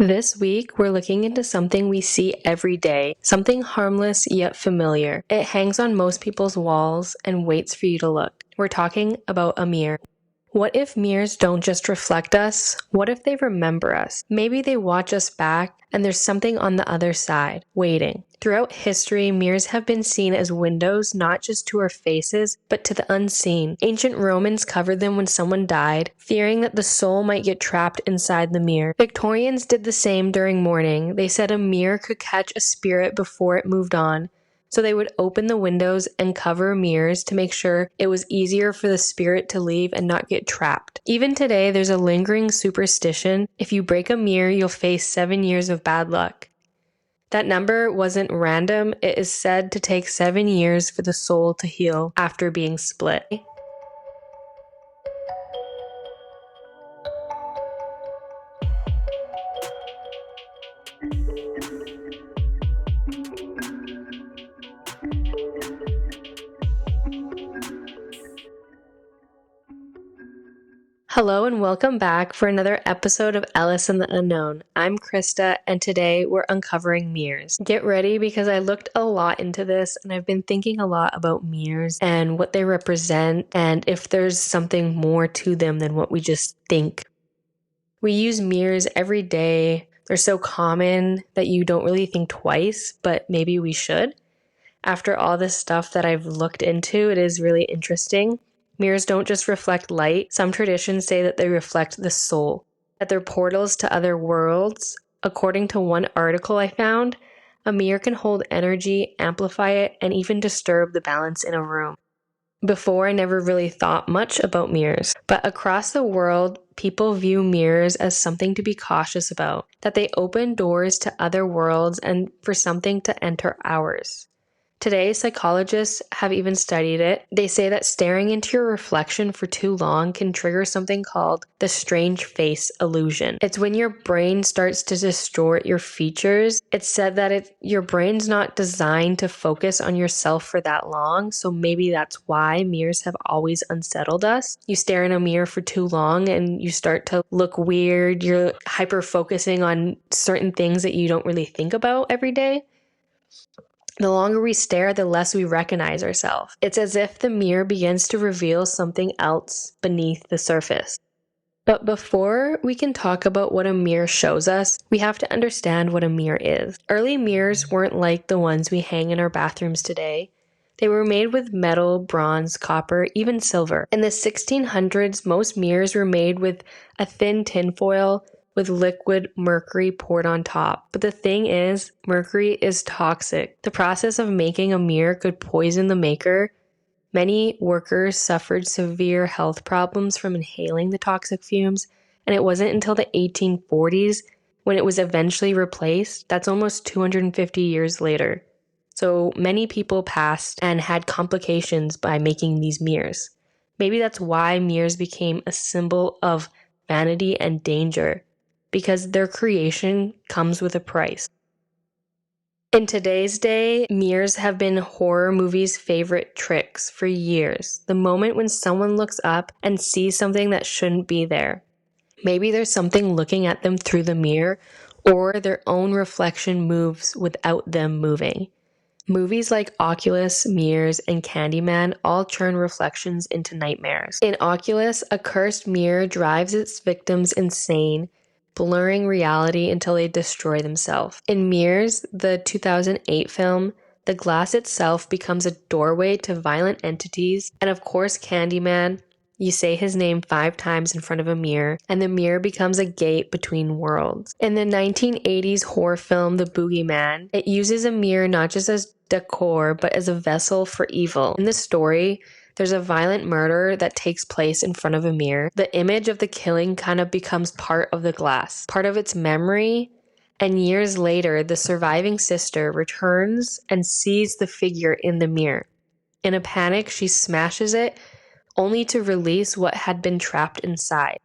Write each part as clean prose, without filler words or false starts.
This week, we're looking into something we see every day, something harmless yet familiar. It hangs on most people's walls and waits for you to look. We're talking about a mirror. What if mirrors don't just reflect us? What if they remember us? Maybe they watch us back and there's something on the other side, waiting. Throughout history, mirrors have been seen as windows not just to our faces, but to the unseen. Ancient Romans covered them when someone died, fearing that the soul might get trapped inside the mirror. Victorians did the same during mourning. They said a mirror could catch a spirit before it moved on. So they would open the windows and cover mirrors to make sure it was easier for the spirit to leave and not get trapped. Even today, there's a lingering superstition. If you break a mirror, you'll face 7 years of bad luck. That number wasn't random. It is said to take 7 years for the soul to heal after being split. Hello and welcome back for another episode of Alice in the Unknown. I'm Krista and today we're uncovering mirrors. Get ready because I looked a lot into this and I've been thinking a lot about mirrors and what they represent and if there's something more to them than what we just think. We use mirrors every day. They're so common that you don't really think twice, but maybe we should. After all this stuff that I've looked into, it is really interesting. Mirrors don't just reflect light. Some traditions say that they reflect the soul, that they're portals to other worlds. According to one article I found, a mirror can hold energy, amplify it, and even disturb the balance in a room. Before, I never really thought much about mirrors, but across the world, people view mirrors as something to be cautious about, that they open doors to other worlds and for something to enter ours. Today, psychologists have even studied it. They say that staring into your reflection for too long can trigger something called the strange face illusion. It's when your brain starts to distort your features. It's said that your brain's not designed to focus on yourself for that long, so maybe that's why mirrors have always unsettled us. You stare in a mirror for too long and you start to look weird. You're hyper-focusing on certain things that you don't really think about every day. The longer we stare, the less we recognize ourselves. It's as if the mirror begins to reveal something else beneath the surface. But before we can talk about what a mirror shows us, we have to understand what a mirror is. Early mirrors weren't like the ones we hang in our bathrooms today. They were made with metal, bronze, copper, even silver. In the 1600s, most mirrors were made with a thin tinfoil with liquid mercury poured on top. But the thing is, mercury is toxic. The process of making a mirror could poison the maker. Many workers suffered severe health problems from inhaling the toxic fumes, and it wasn't until the 1840s when it was eventually replaced. That's almost 250 years later. So many people passed and had complications by making these mirrors. Maybe that's why mirrors became a symbol of vanity and danger, because their creation comes with a price. In today's day, mirrors have been horror movies' favorite tricks for years. The moment when someone looks up and sees something that shouldn't be there. Maybe there's something looking at them through the mirror, or their own reflection moves without them moving. Movies like Oculus, Mirrors, and Candyman all turn reflections into nightmares. In Oculus, a cursed mirror drives its victims insane, blurring reality until they destroy themselves. In Mirrors, the 2008 film, the glass itself becomes a doorway to violent entities. And of course, Candyman, you say his name 5 times in front of a mirror, and the mirror becomes a gate between worlds. In the 1980s horror film, The Boogeyman, it uses a mirror not just as decor, but as a vessel for evil. In the story, there's a violent murder that takes place in front of a mirror. The image of the killing kind of becomes part of the glass, part of its memory, and years later, the surviving sister returns and sees the figure in the mirror. In a panic, she smashes it, only to release what had been trapped inside.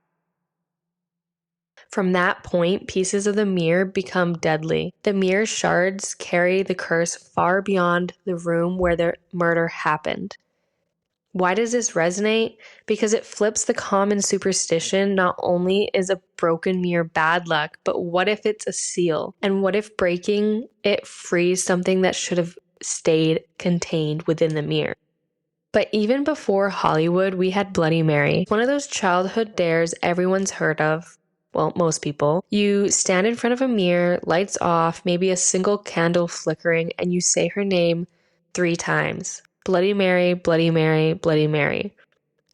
From that point, pieces of the mirror become deadly. The mirror shards carry the curse far beyond the room where the murder happened. Why does this resonate? Because it flips the common superstition. Not only is a broken mirror bad luck, but what if it's a seal? And what if breaking it frees something that should have stayed contained within the mirror? But even before Hollywood, we had Bloody Mary, one of those childhood dares everyone's heard of. Well, most people. You stand in front of a mirror, lights off, maybe a single candle flickering, and you say her name 3 times. Bloody Mary, Bloody Mary, Bloody Mary.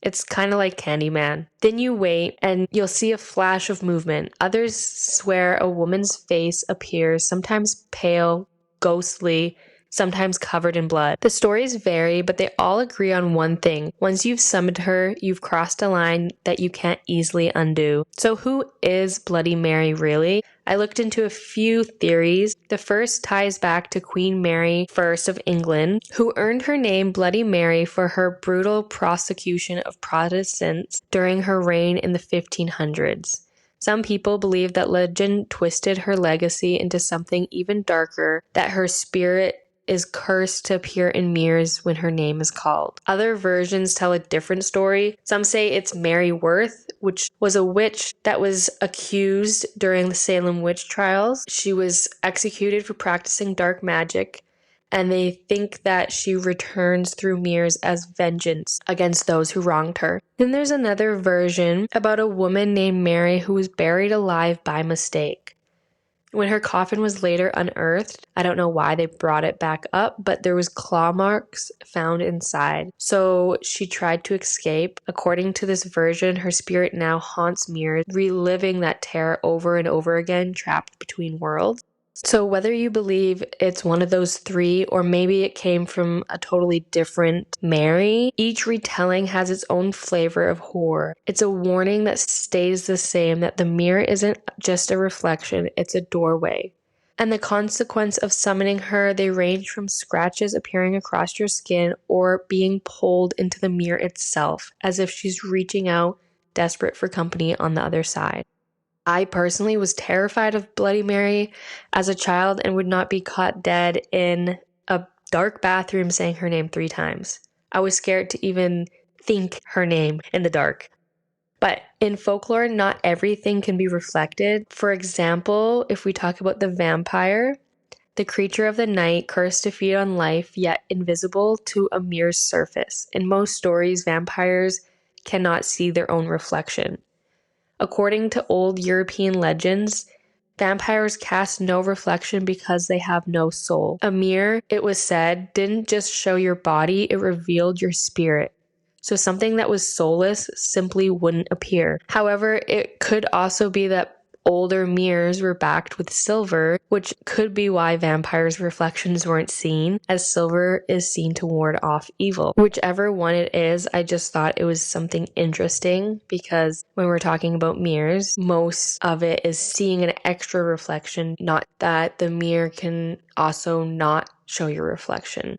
It's kind of like Candyman. Then you wait and you'll see a flash of movement. Others swear a woman's face appears, sometimes pale, ghostly, sometimes covered in blood. The stories vary, but they all agree on one thing. Once you've summoned her, you've crossed a line that you can't easily undo. So who is Bloody Mary really? I looked into a few theories. The first ties back to Queen Mary I of England, who earned her name Bloody Mary for her brutal prosecution of Protestants during her reign in the 1500s. Some people believe that legend twisted her legacy into something even darker, that her spirit is cursed to appear in mirrors when her name is called. Other versions tell a different story. Some say it's Mary Worth, which was a witch that was accused during the Salem witch trials. She was executed for practicing dark magic, and they think that she returns through mirrors as vengeance against those who wronged her. Then there's another version about a woman named Mary who was buried alive by mistake. When her coffin was later unearthed, I don't know why they brought it back up, but there was claw marks found inside. So she tried to escape. According to this version, her spirit now haunts mirrors, reliving that terror over and over again, trapped between worlds. So whether you believe it's one of those 3 or maybe it came from a totally different Mary, each retelling has its own flavor of horror. It's a warning that stays the same, that the mirror isn't just a reflection, it's a doorway. And the consequence of summoning her, they range from scratches appearing across your skin or being pulled into the mirror itself, as if she's reaching out, desperate for company on the other side. I personally was terrified of Bloody Mary as a child and would not be caught dead in a dark bathroom saying her name 3 times. I was scared to even think her name in the dark. But in folklore, not everything can be reflected. For example, if we talk about the vampire, the creature of the night, cursed to feed on life, yet invisible to a mirror's surface. In most stories, vampires cannot see their own reflection. According to old European legends, vampires cast no reflection because they have no soul. A mirror, it was said, didn't just show your body, it revealed your spirit. So something that was soulless simply wouldn't appear. However, it could also be that older mirrors were backed with silver, which could be why vampires' reflections weren't seen, as silver is seen to ward off evil. Whichever one it is, I just thought it was something interesting because when we're talking about mirrors, most of it is seeing an extra reflection, not that the mirror can also not show your reflection.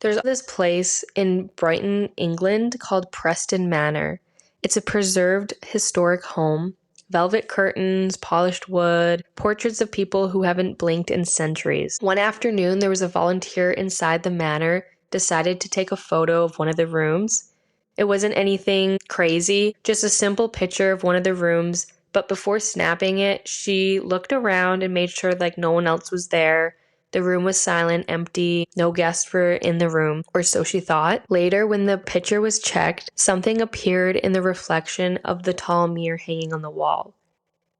There's this place in Brighton, England called Preston Manor. It's a preserved historic home. Velvet curtains, polished wood, portraits of people who haven't blinked in centuries. One afternoon, there was a volunteer inside the manor decided to take a photo of one of the rooms. It wasn't anything crazy, just a simple picture of one of the rooms. But before snapping it, she looked around and made sure like no one else was there. The room was silent, empty, no guests were in the room, or so she thought. Later, when the picture was checked, something appeared in the reflection of the tall mirror hanging on the wall.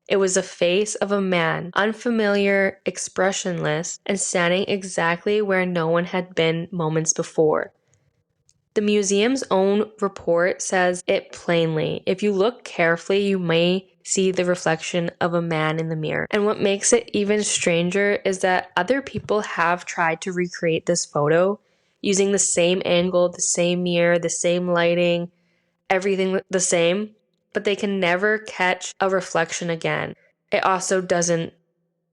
It was a face of a man, unfamiliar, expressionless, and standing exactly where no one had been moments before. The museum's own report says it plainly. If you look carefully, you may see the reflection of a man in the mirror. And what makes it even stranger is that other people have tried to recreate this photo using the same angle, the same mirror, the same lighting, everything the same, but they can never catch a reflection again. It also doesn't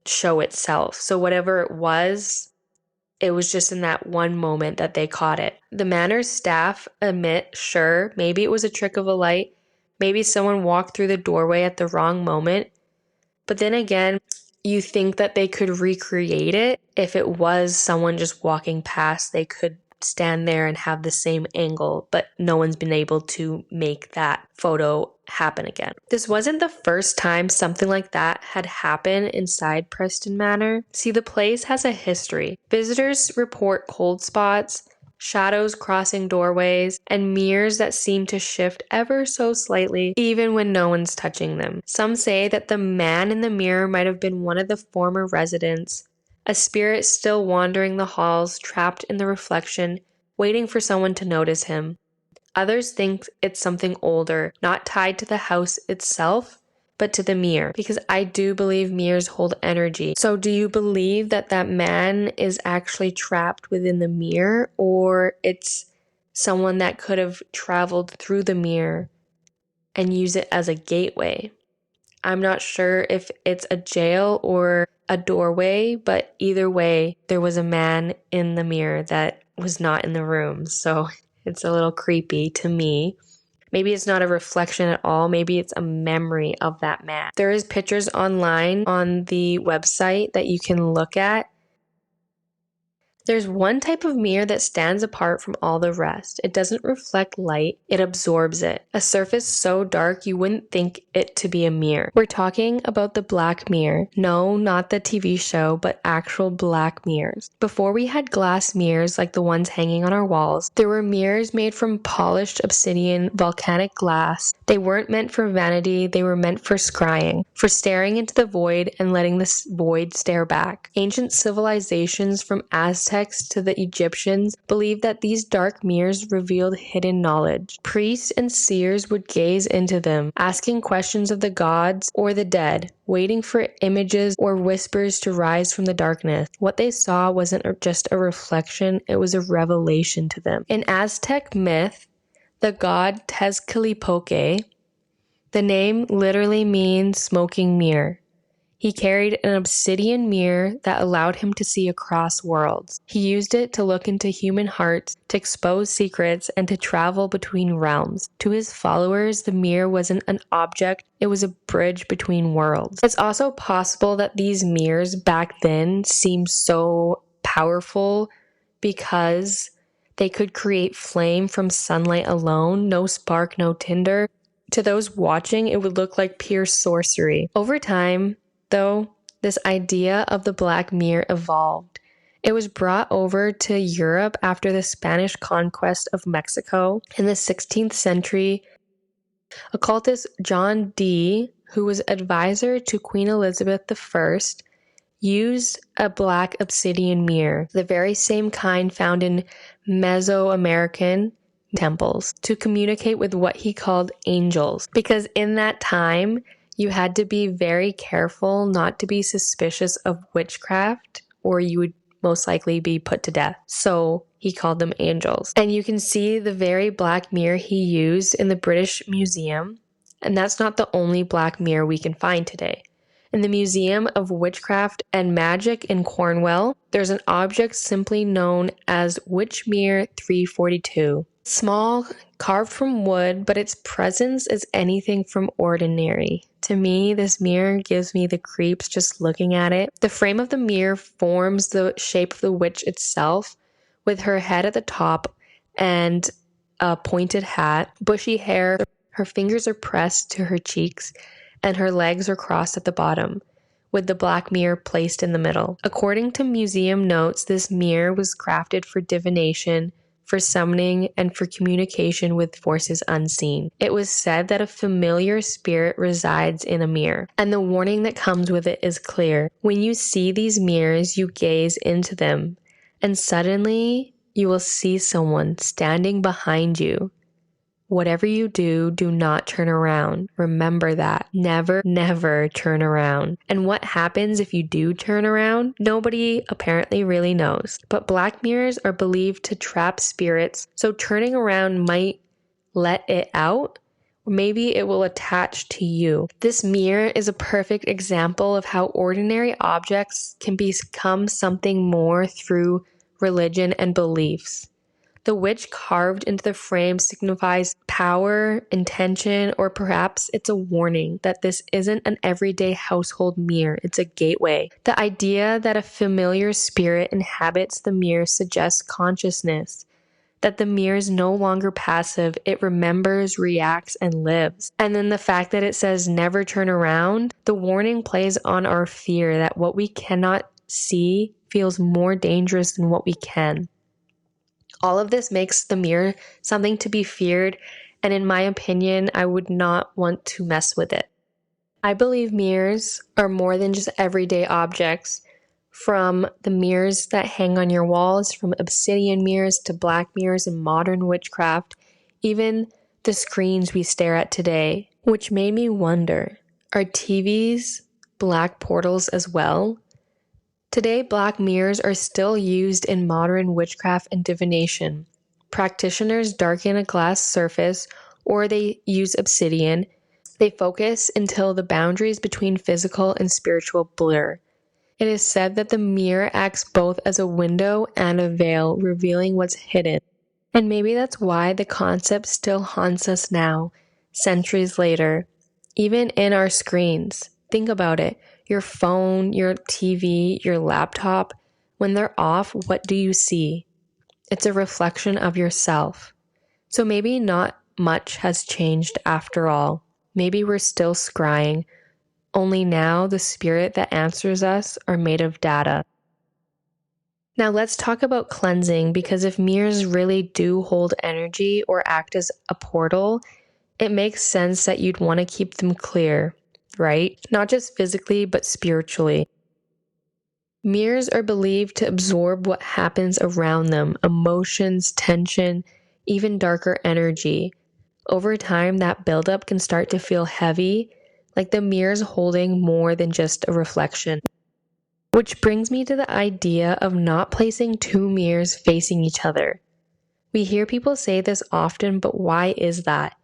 show itself. So whatever it was just in that one moment that they caught it. The manor's staff admit, sure, maybe it was a trick of a light. Maybe someone walked through the doorway at the wrong moment. But then again, you think that they could recreate it. If it was someone just walking past, they could stand there and have the same angle, but no one's been able to make that photo happen again. This wasn't the first time something like that had happened inside Preston Manor. See, the place has a history. Visitors report cold spots, shadows crossing doorways, and mirrors that seem to shift ever so slightly, even when no one's touching them. Some say that the man in the mirror might have been one of the former residents, a spirit still wandering the halls, trapped in the reflection, waiting for someone to notice him. Others think it's something older, not tied to the house itself, but to the mirror, because I do believe mirrors hold energy. So do you believe that that man is actually trapped within the mirror, or it's someone that could have traveled through the mirror and use it as a gateway? I'm not sure if it's a jail or a doorway, but either way, there was a man in the mirror that was not in the room. So it's a little creepy to me. Maybe it's not a reflection at all. Maybe it's a memory of that man. There is pictures online on the website that you can look at. There's one type of mirror that stands apart from all the rest. It doesn't reflect light, it absorbs it. A surface so dark you wouldn't think it to be a mirror. We're talking about the black mirror. No, not the TV show, but actual black mirrors. Before we had glass mirrors like the ones hanging on our walls, there were mirrors made from polished obsidian volcanic glass. They weren't meant for vanity, they were meant for scrying, for staring into the void and letting the void stare back. Ancient civilizations from Aztecs to the Egyptians believed that these dark mirrors revealed hidden knowledge. Priests and seers would gaze into them, asking questions of the gods or the dead, waiting for images or whispers to rise from the darkness. What they saw wasn't just a reflection, it was a revelation to them. In Aztec myth, the god Tezcatlipoca, the name literally means smoking mirror. He carried an obsidian mirror that allowed him to see across worlds. He used it to look into human hearts, to expose secrets, and to travel between realms. To his followers, the mirror wasn't an object, it was a bridge between worlds. It's also possible that these mirrors back then seemed so powerful because they could create flame from sunlight alone, no spark, no tinder. To those watching, it would look like pure sorcery. Over time, though, this idea of the black mirror evolved. It was brought over to Europe after the Spanish conquest of Mexico. In the 16th century, occultist John Dee, who was advisor to Queen Elizabeth I, used a black obsidian mirror, the very same kind found in Mesoamerican temples, to communicate with what he called angels. Because in that time, you had to be very careful not to be suspicious of witchcraft, or you would most likely be put to death. So he called them angels. And you can see the very black mirror he used in the British Museum. And that's not the only black mirror we can find today. In the Museum of Witchcraft and Magic in Cornwall, there's an object simply known as Witch Mirror 342. Small, carved from wood, but its presence is anything from ordinary. To me, this mirror gives me the creeps just looking at it. The frame of the mirror forms the shape of the witch itself, with her head at the top and a pointed hat, bushy hair. Her fingers are pressed to her cheeks, and her legs are crossed at the bottom, with the black mirror placed in the middle. According to museum notes, this mirror was crafted for divination, for summoning, and for communication with forces unseen. It was said that a familiar spirit resides in a mirror, and the warning that comes with it is clear. When you see these mirrors, you gaze into them, and suddenly you will see someone standing behind you. Whatever you do, do not turn around. Remember that. Never, never turn around. And what happens if you do turn around? Nobody apparently really knows. But black mirrors are believed to trap spirits, so turning around might let it out, or maybe it will attach to you. This mirror is a perfect example of how ordinary objects can become something more through religion and beliefs. The witch carved into the frame signifies power, intention, or perhaps it's a warning that this isn't an everyday household mirror, it's a gateway. The idea that a familiar spirit inhabits the mirror suggests consciousness, that the mirror is no longer passive. It remembers, reacts, and lives. And then the fact that it says never turn around, the warning plays on our fear that what we cannot see feels more dangerous than what we can. All of this makes the mirror something to be feared, and in my opinion, I would not want to mess with it. I believe mirrors are more than just everyday objects. From the mirrors that hang on your walls, from obsidian mirrors to black mirrors in modern witchcraft, even the screens we stare at today, which made me wonder, are TVs black portals as well? Today, black mirrors are still used in modern witchcraft and divination. Practitioners darken a glass surface, or they use obsidian. They focus until the boundaries between physical and spiritual blur. It is said that the mirror acts both as a window and a veil, revealing what's hidden. And maybe that's why the concept still haunts us now, centuries later, even in our screens. Think about it. Your phone, your TV, your laptop, when they're off, what do you see? It's a reflection of yourself. So maybe not much has changed after all. Maybe we're still scrying, only now the spirit that answers us are made of data. Now let's talk about cleansing, because if mirrors really do hold energy or act as a portal, it makes sense that you'd want to keep them clear, right? Not just physically, but spiritually. Mirrors are believed to absorb what happens around them, emotions, tension, even darker energy. Over time, that buildup can start to feel heavy, like the mirror's holding more than just a reflection. Which brings me to the idea of not placing two mirrors facing each other. We hear people say this often, but why is that?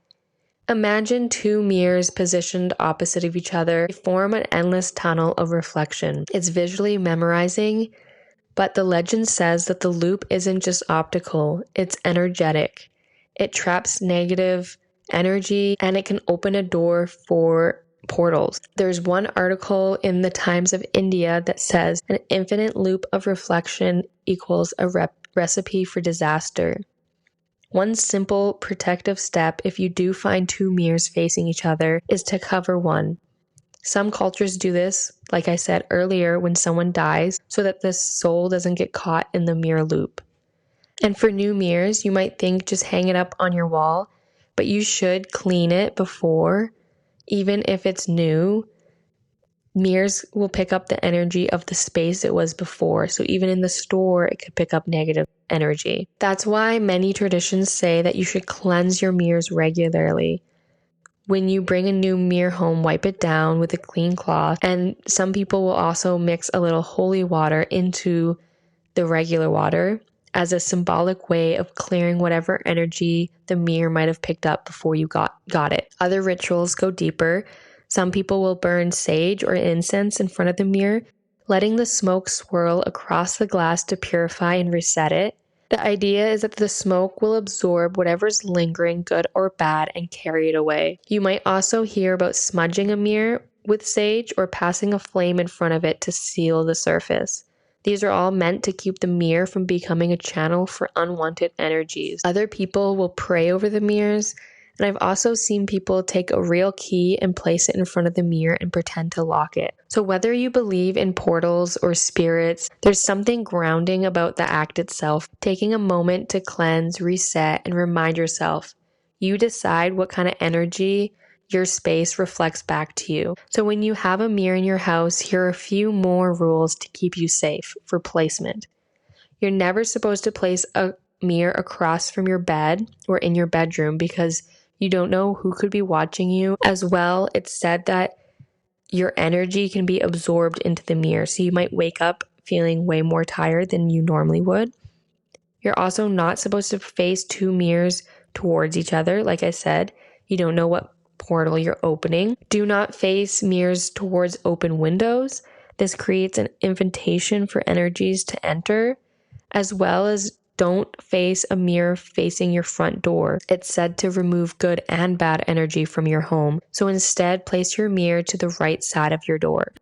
Imagine two mirrors positioned opposite of each other. They form an endless tunnel of reflection. It's visually memorizing, but the legend says that the loop isn't just optical, it's energetic. It traps negative energy and it can open a door for portals. There's one article in the Times of India that says an infinite loop of reflection equals a recipe for disaster. One simple protective step, if you do find two mirrors facing each other, is to cover one. Some cultures do this, like I said earlier, when someone dies, so that the soul doesn't get caught in the mirror loop. And for new mirrors, you might think just hang it up on your wall, but you should clean it before. Even if it's new, mirrors will pick up the energy of the space it was before. So even in the store, it could pick up negative energy. That's why many traditions say that you should cleanse your mirrors regularly. When you bring a new mirror home, wipe it down with a clean cloth. And some people will also mix a little holy water into the regular water as a symbolic way of clearing whatever energy the mirror might have picked up before you got it. Other rituals go deeper. Some people will burn sage or incense in front of the mirror, letting the smoke swirl across the glass to purify and reset it. The idea is that the smoke will absorb whatever's lingering, good or bad, and carry it away. You might also hear about smudging a mirror with sage or passing a flame in front of it to seal the surface. These are all meant to keep the mirror from becoming a channel for unwanted energies. Other people will pray over the mirrors, and I've also seen people take a real key and place it in front of the mirror and pretend to lock it. So whether you believe in portals or spirits, there's something grounding about the act itself. Taking a moment to cleanse, reset, and remind yourself. You decide what kind of energy your space reflects back to you. So when you have a mirror in your house, here are a few more rules to keep you safe for placement. You're never supposed to place a mirror across from your bed or in your bedroom because you don't know who could be watching you. As well, it's said that your energy can be absorbed into the mirror, so you might wake up feeling way more tired than you normally would. You're also not supposed to face two mirrors towards each other. Like I said, you don't know what portal you're opening. Do not face mirrors towards open windows. This creates an invitation for energies to enter, as well as don't face a mirror facing your front door. It's said to remove good and bad energy from your home, so instead place your mirror to the right side of your door.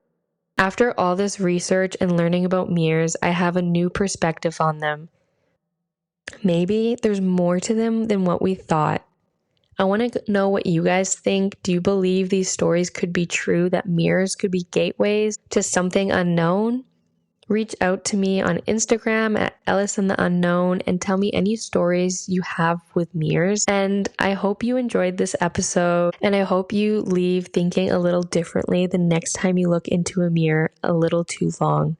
After all this research and learning about mirrors, I have a new perspective on them. Maybe there's more to them than what we thought. I want to know what you guys think. Do you believe these stories could be true, that mirrors could be gateways to something unknown? Reach out to me on Instagram at Ellis and the Unknown and tell me any stories you have with mirrors. And I hope you enjoyed this episode, and I hope you leave thinking a little differently the next time you look into a mirror a little too long.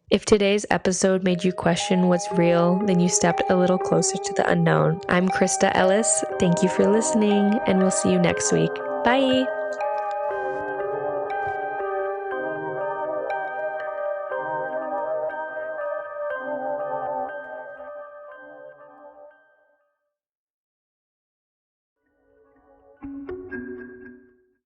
If today's episode made you question what's real, then you stepped a little closer to the unknown. I'm Krista Ellis. Thank you for listening, and we'll see you next week. Bye!